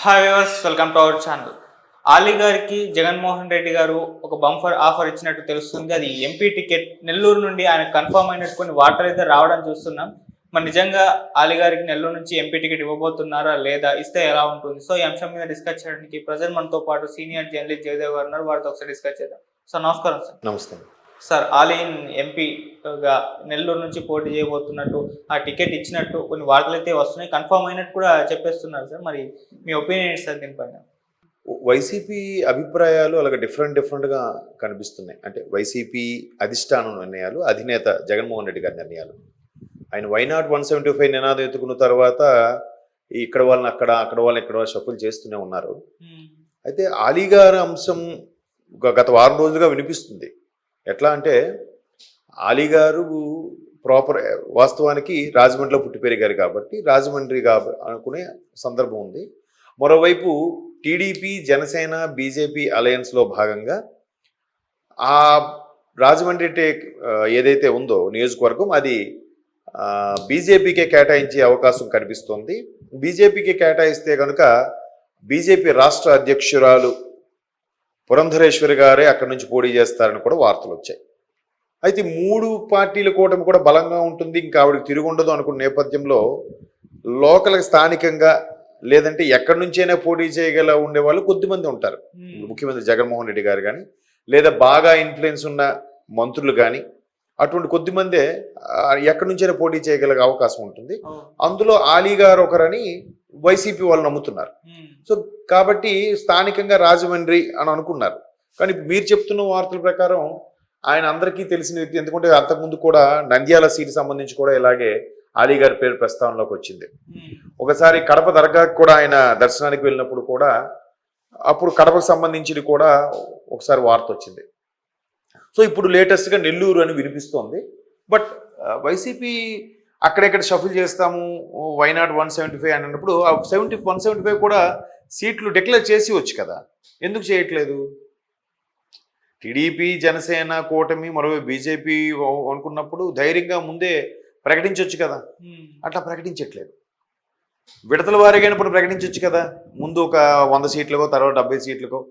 Hi viewers, welcome to our channel. Ali గారికి జగన్మోహన్ రెడ్డి గారు ఒక బంఫర్ ఆఫర్ ఇచ్చినట్టు తెలుస్తుంది. అది ఎంపీ టికెట్. నెల్లూరు నుండి ఆయన కన్ఫర్మ్ అయినట్టు కొన్ని వార్తలు అయితే రావడం చూస్తున్నాం. మరి నిజంగా ఆలీ గారికి నెల్లూరు నుంచి ఎంపీ టికెట్ ఇవ్వబోతున్నారా లేదా, ఇస్తే ఎలా ఉంటుంది? సో ఈ అంశం మీద డిస్కస్ చేయడానికి ప్రజెంట్ మనతో పాటు సీనియర్ జర్నలిస్ట్ జయదేవ్ గారు ఉన్నారు. వారితో ఒకసారి డిస్కస్ చేద్దాం. సార్ నమస్కారం. సార్ నమస్తే. సార్, ఆలీన్ ఎంపీగా నెల్లూరు నుంచి పోటీ చేయబోతున్నట్టు, ఆ టికెట్ ఇచ్చినట్టు కొన్ని వార్తలు అయితే వస్తున్నాయి. కన్ఫర్మ్ అయినట్టు కూడా చెప్పేస్తున్నారు సార్. మరి మీ ఒపీనియన్ ఏంటి సార్ దీనిపైన? వైసీపీ అభిప్రాయాలు అలాగే డిఫరెంట్‌గా కనిపిస్తున్నాయి. అంటే వైసీపీ అధిష్టానం నిర్ణయాలు, అధినేత జగన్మోహన్ రెడ్డి గారి నిర్ణయాలు. ఆయన వై నాట్ 175 నినాదం ఎత్తుకున్న తర్వాత ఇక్కడ వాళ్ళని అక్కడ, అక్కడ వాళ్ళని ఇక్కడ షఫుల్ చేస్తూనే ఉన్నారు. అయితే ఆలీ గారి అంశం గత వారం రోజులుగా వినిపిస్తుంది. ఎట్లా అంటే ఆలీ గారు వాస్తవానికి రాజమండ్రిలో పుట్టి పెరిగారు కాబట్టి రాజమండ్రి అనుకునే సందర్భం ఉంది. మరోవైపు టీడీపీ, జనసేన, బీజేపీ అలయన్స్లో భాగంగా ఆ రాజమండ్రి ఏదైతే ఉందో నియోజకవర్గం, అది బీజేపీకే కేటాయించే అవకాశం కనిపిస్తోంది. బీజేపీకి కేటాయిస్తే కనుక బీజేపీ రాష్ట్ర అధ్యక్షురాలు పురంధరేశ్వరి గారే అక్కడి నుంచి పోటీ చేస్తారని కూడా వార్తలు వచ్చాయి. అయితే 3 పార్టీల కూటమి కూడా బలంగా ఉంటుంది, ఇంకా ఆవిడకి తిరుగుండదు అనుకున్న నేపథ్యంలో లోకల్కి స్థానికంగా లేదంటే ఎక్కడి నుంచైనా పోటీ చేయగల ఉండేవాళ్ళు కొద్దిమంది ఉంటారు. ముఖ్యమంత్రి జగన్మోహన్ రెడ్డి గారు కానీ, లేదా బాగా ఇన్ఫ్లుయెన్స్ ఉన్న మంత్రులు కానీ, అటువంటి కొద్దిమందే ఎక్కడి నుంచైనా పోటీ చేయగల అవకాశం ఉంటుంది. అందులో ఆలీ గారు ఒకరని వైసీపీ వాళ్ళు నమ్ముతున్నారు. సో కాబట్టి స్థానికంగా రాజమండ్రి అని అనుకున్నారు. కానీ మీరు చెప్తున్న వార్తల ప్రకారం ఆయన అందరికీ తెలిసిన వ్యక్తి. ఎందుకంటే అంతకుముందు కూడా నంద్యాల సీటు సంబంధించి కూడా ఇలాగే ఆలీ గారి పేరు ప్రస్తావనలోకి వచ్చింది. ఒకసారి కడప దర్గాకి కూడా ఆయన దర్శనానికి వెళ్ళినప్పుడు కూడా అప్పుడు కడపకు సంబంధించి కూడా ఒకసారి వార్త వచ్చింది. సో ఇప్పుడు లేటెస్ట్గా నెల్లూరు అని వినిపిస్తోంది. బట్ వైసీపీ అక్కడెక్కడ షఫుల్ చేస్తాము, వై నాట్ 175 అని అన్నప్పుడు ఆ 175 కూడా సీట్లు డిక్లేర్ చేసి వచ్చు కదా, ఎందుకు చేయట్లేదు? టీడీపీ, జనసేన కూటమి, మరో బీజేపీ అనుకున్నప్పుడు ధైర్యంగా ముందే ప్రకటించవచ్చు కదా, అట్లా ప్రకటించట్లేదు. విడతల వారీగా ఇప్పుడు ప్రకటించవచ్చు కదా, ముందు ఒక 100 సీట్లకో, తర్వాత 70 సీట్లకో,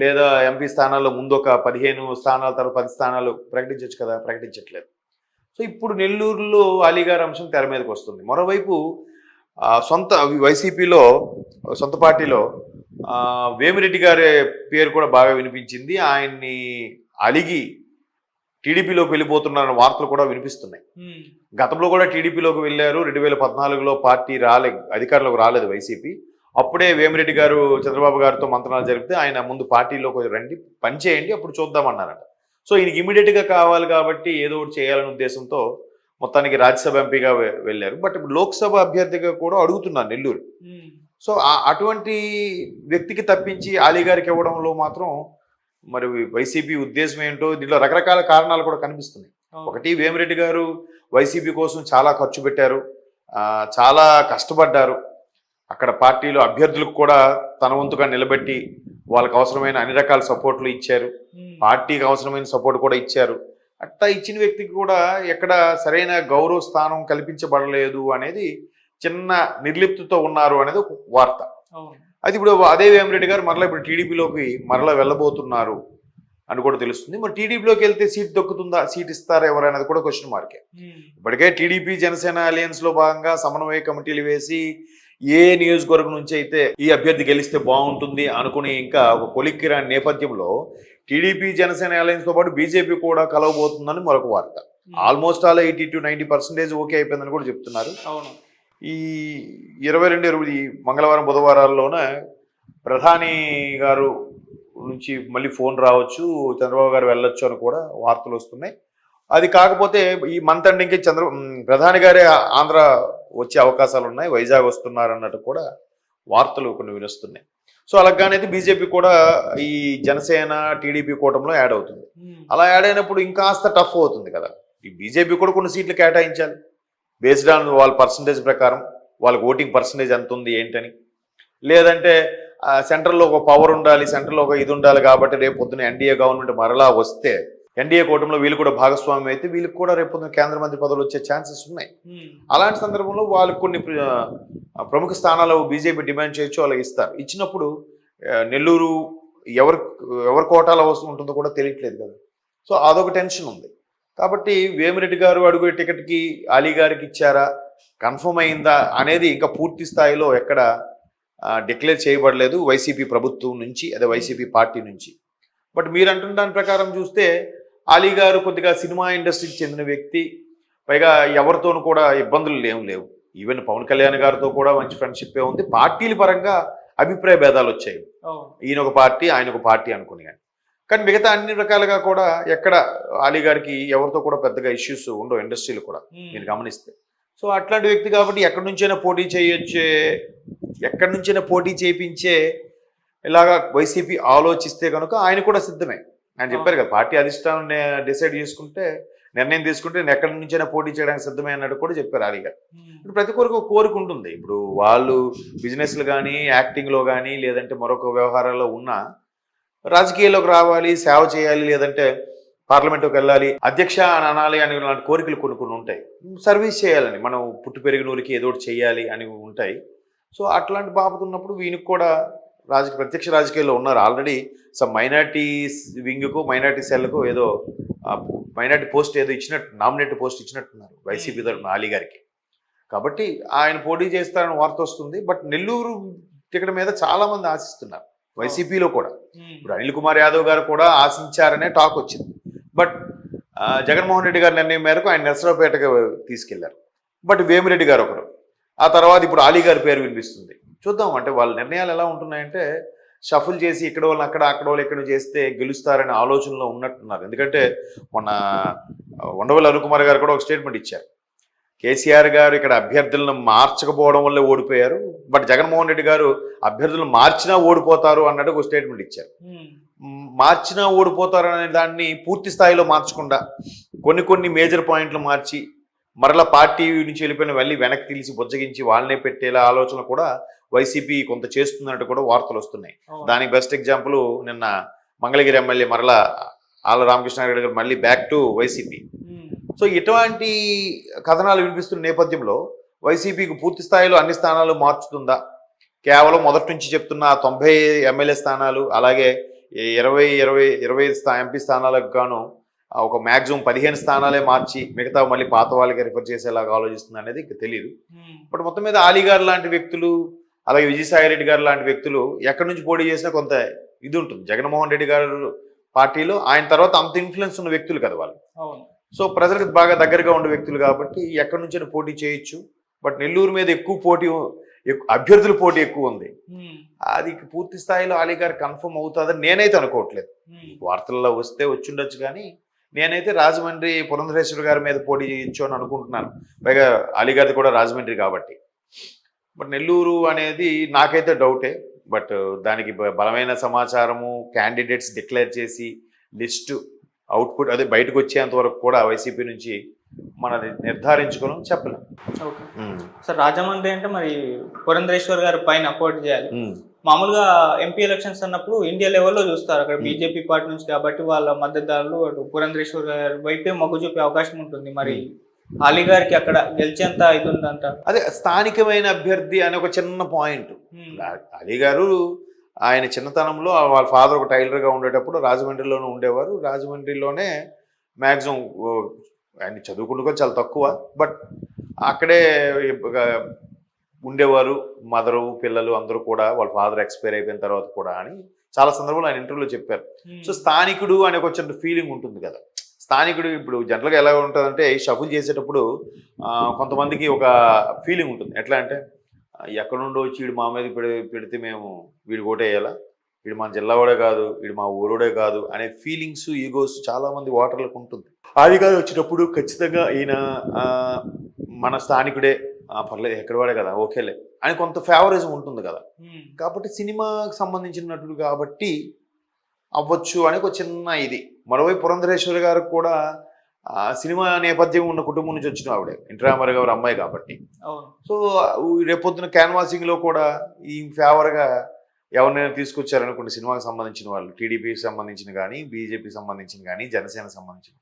లేదా ఎంపీ స్థానాల్లో ముందు ఒక 15 స్థానాల, తర్వాత 10 స్థానాలు ప్రకటించవచ్చు కదా, ప్రకటించట్లేదు. సో ఇప్పుడు నెల్లూరులో ఆలీ గారి అంశం తెర మీదకి వస్తుంది. మరోవైపు సొంత వైసీపీలో సొంత పార్టీలో వేమిరెడ్డి గారి పేరు కూడా బాగా వినిపించింది. ఆయన్ని అలిగి టీడీపీలోకి వెళ్ళిపోతున్నారన్న వార్తలు కూడా వినిపిస్తున్నాయి. గతంలో కూడా టీడీపీలోకి వెళ్ళారు. 2014లో పార్టీ అధికారంలోకి రాలేదు వైసీపీ. అప్పుడే వేమిరెడ్డి గారు చంద్రబాబు గారితో మంత్రాలు జరిపితే ఆయన ముందు పార్టీలోకి రండి, పనిచేయండి, అప్పుడు చూద్దామన్నారట. సో ఈయనకి ఇమీడియట్గా కావాలి కాబట్టి ఏదో ఒకటి చేయాలనే ఉద్దేశంతో మొత్తానికి రాజ్యసభ ఎంపీగా వెళ్ళారు. బట్ ఇప్పుడు లోక్సభ అభ్యర్థిగా కూడా అడుగుతున్నారు నెల్లూరు. సో అటువంటి వ్యక్తికి తప్పించి ఆలీ గారికి ఇవ్వడంలో మాత్రం మరి వైసీపీ ఉద్దేశం ఏంటో దీంట్లో రకరకాల కారణాలు కూడా కనిపిస్తున్నాయి. ఒకటి, వేమిరెడ్డి గారు వైసీపీ కోసం చాలా ఖర్చు పెట్టారు, చాలా కష్టపడ్డారు. అక్కడ పార్టీలో అభ్యర్థులకు కూడా తన వంతుగా నిలబెట్టి వాళ్ళకి అవసరమైన అన్ని రకాల సపోర్ట్లు ఇచ్చారు, పార్టీకి అవసరమైన సపోర్ట్ కూడా ఇచ్చారు. అట్లా ఇచ్చిన వ్యక్తికి కూడా ఎక్కడ సరైన గౌరవ స్థానం కల్పించబడలేదు అనేది, చిన్న నిర్లిప్తితో ఉన్నారు అనేది ఒక వార్త. అది ఇప్పుడు అదే వేమిరెడ్డి గారు మరలా ఇప్పుడు టీడీపీలోకి మరలా వెళ్ళబోతున్నారు అని కూడా తెలుస్తుంది. మరి టీడీపీలోకి వెళ్తే సీట్ దొక్కుతుందా, సీట్ ఇస్తారా ఎవరనేది కూడా క్వశ్చన్ మార్కే. ఇప్పటికే టీడీపీ, జనసేన అలయన్స్ లో భాగంగా సమన్వయ కమిటీలు వేసి ఏ నియోజకవర్గం నుంచి అయితే ఈ అభ్యర్థి గెలిస్తే బాగుంటుంది అనుకుని ఇంకా ఒక కొలిక్కి రాని నేపథ్యంలో టీడీపీ, జనసేన అలయన్స్ తో పాటు బీజేపీ కూడా కలవబోతుందని మరొక వార్త. ఆల్మోస్ట్ ఆల్ 80 to 90% ఓకే అయిపోయిందని కూడా చెప్తున్నారు. ఈ 22 మంగళవారం, బుధవారాల్లోనే ప్రధాని గారు నుంచి మళ్ళీ ఫోన్ రావచ్చు, చంద్రబాబు గారు వెళ్ళొచ్చు అని కూడా వార్తలు వస్తున్నాయి. అది కాకపోతే ఈ మంత్ ఎండింగ్కి ప్రధాని గారే ఆంధ్ర వచ్చే అవకాశాలు ఉన్నాయి, వైజాగ్ వస్తున్నారు అన్నట్టు కూడా వార్తలు కొన్ని వినిస్తున్నాయి. సో అలాగనేది బీజేపీ కూడా ఈ జనసేన, టీడీపీ కూటమిలో యాడ్ అవుతుంది. అలా యాడ్ అయినప్పుడు ఇంకాస్త టఫ్ అవుతుంది కదా. ఈ బీజేపీ కూడా కొన్ని సీట్లు కేటాయించాలి బేస్డ్ ఆన్ వాళ్ళ పర్సంటేజ్ ప్రకారం, వాళ్ళకి ఓటింగ్ పర్సంటేజ్ ఎంత ఉంది ఏంటని. లేదంటే సెంట్రల్లో ఒక పవర్ ఉండాలి, సెంట్రల్లో ఒక ఇది ఉండాలి. కాబట్టి రేపు పొద్దున ఎన్డీఏ గవర్నమెంట్ మరలా వస్తే ఎన్డీఏ కూటమిలో వీళ్ళు కూడా భాగస్వామ్యం అయితే వీళ్ళకి కూడా రేపు కేంద్ర మంత్రి పదవులు వచ్చే ఛాన్సెస్ ఉన్నాయి. అలాంటి సందర్భంలో వాళ్ళకి కొన్ని ప్రముఖ స్థానాలు బీజేపీ డిమాండ్ చేయొచ్చు, వాళ్ళకి ఇస్తారు. ఇచ్చినప్పుడు నెల్లూరు ఎవరి కోటాలో ఉంటుందో కూడా తెలియట్లేదు కదా. సో అదొక టెన్షన్ ఉంది. కాబట్టి వేమిరెడ్డి గారు అడుగు టికెట్కి అలీ గారికి ఇచ్చారా, కన్ఫర్మ్ అయిందా అనేది ఇంకా పూర్తి స్థాయిలో ఎక్కడ డిక్లేర్ చేయబడలేదు వైసీపీ ప్రభుత్వం నుంచి, అదే వైసీపీ పార్టీ నుంచి. బట్ మీరు అంటున్న దాని ప్రకారం చూస్తే అలీ గారు కొద్దిగా సినిమా ఇండస్ట్రీకి చెందిన వ్యక్తి, పైగా ఎవరితోనూ కూడా ఇబ్బందులు లేవు. ఈవెన్ పవన్ కళ్యాణ్ గారితో కూడా మంచి ఫ్రెండ్షిప్పే ఉంది. పార్టీల పరంగా అభిప్రాయ భేదాలు వచ్చాయి, ఈయన ఒక పార్టీ ఆయన ఒక పార్టీ అనుకుని. కానీ మిగతా అన్ని రకాలుగా కూడా ఎక్కడ అలీ గారికి ఎవరితో కూడా పెద్దగా ఇష్యూస్ ఉండవు ఇండస్ట్రీలు కూడా మీరు గమనిస్తే. సో అట్లాంటి వ్యక్తి కాబట్టి ఎక్కడి నుంచైనా పోటీ చేయించే ఇలాగా వైసీపీ ఆలోచిస్తే కనుక ఆయన కూడా సిద్ధమే. ఆయన చెప్పారు కదా, పార్టీ అధిష్టానం డిసైడ్ చేసుకుంటే, నిర్ణయం తీసుకుంటే నేను ఎక్కడి నుంచైనా పోటీ చేయడానికి సిద్ధమే అన్నట్టు కూడా చెప్పారు అలీ గారు. ఇప్పుడు ప్రతి ఒక్కరికి ఒక కోరిక ఉంటుంది. ఇప్పుడు వాళ్ళు బిజినెస్లు కానీ, యాక్టింగ్లో కానీ, లేదంటే మరొక వ్యవహారాల్లో ఉన్నా రాజకీయాల్లోకి రావాలి, సేవ చేయాలి, లేదంటే పార్లమెంట్లోకి వెళ్ళాలి, అధ్యక్ష అని అనాలి అని లాంటి కోరికలు కొన్ని ఉంటాయి. సర్వీస్ చేయాలని, మనం పుట్టి పెరిగిన ఊరికి ఏదో ఒకటి చేయాలి అని ఉంటాయి. సో అట్లాంటి బాబు ఉన్నప్పుడు వీనికి కూడా ప్రత్యక్ష రాజకీయాల్లో ఉన్నారు ఆల్రెడీ. మైనార్టీ వింగ్కు, మైనార్టీ సెల్కు ఏదో మైనార్టీ పోస్ట్ ఏదో ఇచ్చినట్టు, నామినేట్ పోస్ట్ ఇచ్చినట్టున్నారు వైసీపీ తరఫున అలీ గారికి. కాబట్టి ఆయన పోటీ చేస్తారని వార్త వస్తుంది. బట్ నెల్లూరు టికెట్ మీద చాలా మంది ఆశిస్తున్నారు వైసీపీలో కూడా. ఇప్పుడు అనిల్ కుమార్ యాదవ్ గారు కూడా ఆశించారనే టాక్ వచ్చింది. బట్ జగన్మోహన్ రెడ్డి గారి నిర్ణయం మేరకు ఆయన నర్సరావుపేటకు తీసుకెళ్లారు. బట్ వేమిరెడ్డి గారు ఒకరు, ఆ తర్వాత ఇప్పుడు అలీ గారి పేరు వినిపిస్తుంది. చూద్దాం, అంటే వాళ్ళ నిర్ణయాలు ఎలా ఉంటున్నాయంటే షఫుల్ చేసి ఇక్కడ వాళ్ళు అక్కడ వాళ్ళు ఇక్కడ చేస్తే గెలుస్తారనే ఆలోచనలో ఉన్నట్టున్నారు. ఎందుకంటే మొన్న ఉండవల్లి అరుణ్ కుమార్ గారు కూడా ఒక స్టేట్మెంట్ ఇచ్చారు, కేసీఆర్ గారు ఇక్కడ అభ్యర్థులను మార్చకపోవడం వల్లే ఓడిపోయారు, బట్ జగన్మోహన్ రెడ్డి గారు అభ్యర్థులను మార్చినా ఓడిపోతారు అన్నట్టు ఒక స్టేట్మెంట్ ఇచ్చారు. మార్చినా ఓడిపోతారు అనే దాన్ని పూర్తి స్థాయిలో మార్చకుండా కొన్ని మేజర్ పాయింట్లు మార్చి మరలా పార్టీ నుంచి వెళ్ళిపోయిన వెళ్ళి వెనక్కి తీసి బుజ్జగించి వాళ్ళనే పెట్టేలా ఆలోచన కూడా వైసీపీ కొంత చేస్తున్నట్టు కూడా వార్తలు వస్తున్నాయి. దానికి బెస్ట్ ఎగ్జాంపుల్ నిన్న మంగళగిరి ఎమ్మెల్యే మరలా ఆళ్ళ రామకృష్ణారెడ్డి గారు మళ్ళీ బ్యాక్ టు వైసీపీ. సో ఇటువంటి కథనాలు వినిపిస్తున్న నేపథ్యంలో వైసీపీకి పూర్తి స్థాయిలో అన్ని స్థానాలు మార్చుతుందా, కేవలం మొదటి నుంచి చెప్తున్న 90 ఎమ్మెల్యే స్థానాలు అలాగే 25 ఎంపీ స్థానాలకు గాను ఒక మ్యాక్సిమం 15 స్థానాలే మార్చి మిగతా మళ్ళీ పాత వాళ్ళకి రిఫర్ చేసేలాగా ఆలోచిస్తుంది అనేది ఇంకా తెలియదు. బట్ మొత్తం మీద అలీ గారు లాంటి వ్యక్తులు, అలాగే విజయసాయి రెడ్డి గారు లాంటి వ్యక్తులు ఎక్కడి నుంచి పోటీ చేసినా కొంత ఇది ఉంటుంది. జగన్మోహన్ రెడ్డి గారు పార్టీలో ఆయన తర్వాత అంత ఇన్ఫ్లుయెన్స్ ఉన్న వ్యక్తులు కదా వాళ్ళు. సో ప్రజలకు బాగా దగ్గరగా ఉండే వ్యక్తులు కాబట్టి ఎక్కడి నుంచైనా పోటీ చేయొచ్చు. బట్ నెల్లూరు మీద అభ్యర్థుల పోటీ ఎక్కువ ఉంది. అది పూర్తి స్థాయిలో అలీ గారు కన్ఫర్మ్ అవుతుందని నేనైతే అనుకోవట్లేదు. వార్తల్లో వచ్చిండొచ్చు కానీ నేనైతే రాజమండ్రి పురంధరేశ్వర గారి మీద పోటీ చేయొచ్చు అని అనుకుంటున్నాను. పైగా అలీ గారిది కూడా రాజమండ్రి కాబట్టి. బట్ నెల్లూరు అనేది నాకైతే డౌటే. బట్ దానికి బలమైన సమాచారము, క్యాండిడేట్స్ డిక్లేర్ చేసి లిస్టు అవుట్పుట్ అదే బయటకు వచ్చేంత వరకు కూడా వైసీపీ నుంచి మనది నిర్ధారించుకోవడం చెప్పలేం. ఓకే సార్, రాజమండ్రి అంటే మరి పురంధరేశ్వర్ గారి పైన పోటీ చేయాలి. మామూలుగా ఎంపీ ఎలక్షన్స్ అన్నప్పుడు ఇండియా లెవెల్లో చూస్తారు, అక్కడ బీజేపీ పార్టీ నుంచి కాబట్టి వాళ్ళ మద్దతుదారులు అటు పురంధరేశ్వర్ గారి వైపే మొగ్గు చూపే అవకాశం ఉంటుంది. మరి అలీ గారికి అక్కడ గెలిచేంత ఇది ఉందంట. అదే స్థానికమైన అభ్యర్థి అనే ఒక చిన్న పాయింట్. అలీ గారు ఆయన చిన్నతనంలో వాళ్ళ ఫాదర్ ఒక టైలర్గా ఉండేటప్పుడు రాజమండ్రిలోనే ఉండేవారు. రాజమండ్రిలోనే మ్యాక్సిమం ఆయన చదువుకుంటూ చాలా తక్కువ, బట్ అక్కడే ఉండేవారు. మదరు పిల్లలు అందరూ కూడా వాళ్ళ ఫాదర్ ఎక్స్పైర్ అయిపోయిన తర్వాత కూడా అని చాలా సందర్భంలో ఆయన ఇంటర్వ్యూలో చెప్పారు. సో స్థానికుడు అనే ఒక చిన్న ఫీలింగ్ ఉంటుంది కదా. స్థానికుడు ఇప్పుడు జనరల్గా ఎలా ఉంటుందంటే షఫుల్ చేసేటప్పుడు కొంతమందికి ఒక ఫీలింగ్ ఉంటుంది. ఎట్లా అంటే ఎక్కడ నుండో వచ్చి వీడు మా మీద పెడితే మేము వీడు ఓటేయాలా, వీడు మన జిల్లావాడే కాదు, వీడు మా ఊరోడే కాదు అనే ఫీలింగ్స్, ఈగోస్ చాలామంది ఓటర్లకు ఉంటుంది. అది కాదు వచ్చినప్పుడు ఖచ్చితంగా ఈయన మన స్థానికుడే, పర్లేదు ఎక్కడ వాడే కదా ఓకేలే అని కొంత ఫేవరిజం ఉంటుంది కదా. కాబట్టి సినిమాకి సంబంధించిన నటుడు కాబట్టి అవ్వచ్చు అని ఒక చిన్న ఇది. మరోవైపు పురంధరేశ్వరి గారికి కూడా సినిమా నేపథ్యం ఉన్న కుటుంబం నుంచి వచ్చిన ఆవిడే, ఎన్టీ రామారావు గారి అమ్మాయి కాబట్టి. సో రేపొద్దున క్యాన్వాసింగ్లో కూడా ఈ ఫేవర్గా ఎవరినైనా తీసుకొచ్చారనుకోండి సినిమాకి సంబంధించిన వాళ్ళు, టీడీపీకి సంబంధించిన కానీ, బీజేపీకి సంబంధించిన కానీ, జనసేనకు సంబంధించిన,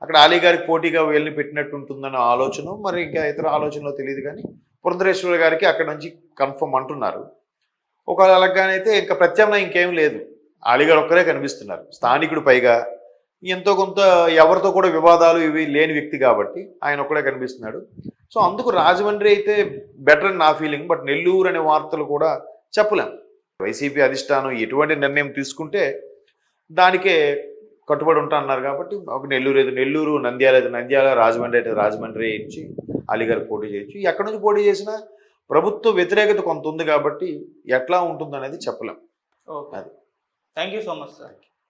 అక్కడ అలీ గారికి పోటీగా వీళ్ళని పెట్టినట్టు ఉంటుందన్న ఆలోచన, మరి ఇంకా ఇతర ఆలోచనలో తెలియదు కానీ పురంధరేశ్వరి గారికి అక్కడ నుంచి కన్ఫర్మ్ అంటున్నారు. ఒకవేళ అలాగైతే ఇంకా ప్రత్యామ్నాయం ఇంకేం లేదు, అలీ గారు ఒక్కరే కనిపిస్తున్నారు. స్థానికుడు, పైగా ఎంతో కొంత ఎవరితో కూడా వివాదాలు ఇవి లేని వ్యక్తి కాబట్టి ఆయన ఒక్కడే కనిపిస్తున్నాడు. సో అందుకు రాజమండ్రి అయితే బెటర్ అని నా ఫీలింగ్. బట్ నెల్లూరు అనే వార్తలు కూడా చెప్పలేం. వైసీపీ అధిష్టానం ఎటువంటి నిర్ణయం తీసుకుంటే దానికే కట్టుబడి ఉంటా అన్నారు కాబట్టి ఒక నెల్లూరు అయితే నెల్లూరు, నంద్యాల అయితే నంద్యాల, రాజమండ్రి అయితే రాజమండ్రి నుంచి అలీ గారు పోటీ చేయొచ్చు. ఎక్కడి నుంచి పోటీ చేసినా ప్రభుత్వ వ్యతిరేకత కొంత ఉంది కాబట్టి ఎట్లా ఉంటుందనేది చెప్పలేం. Okay, thank you so much sir.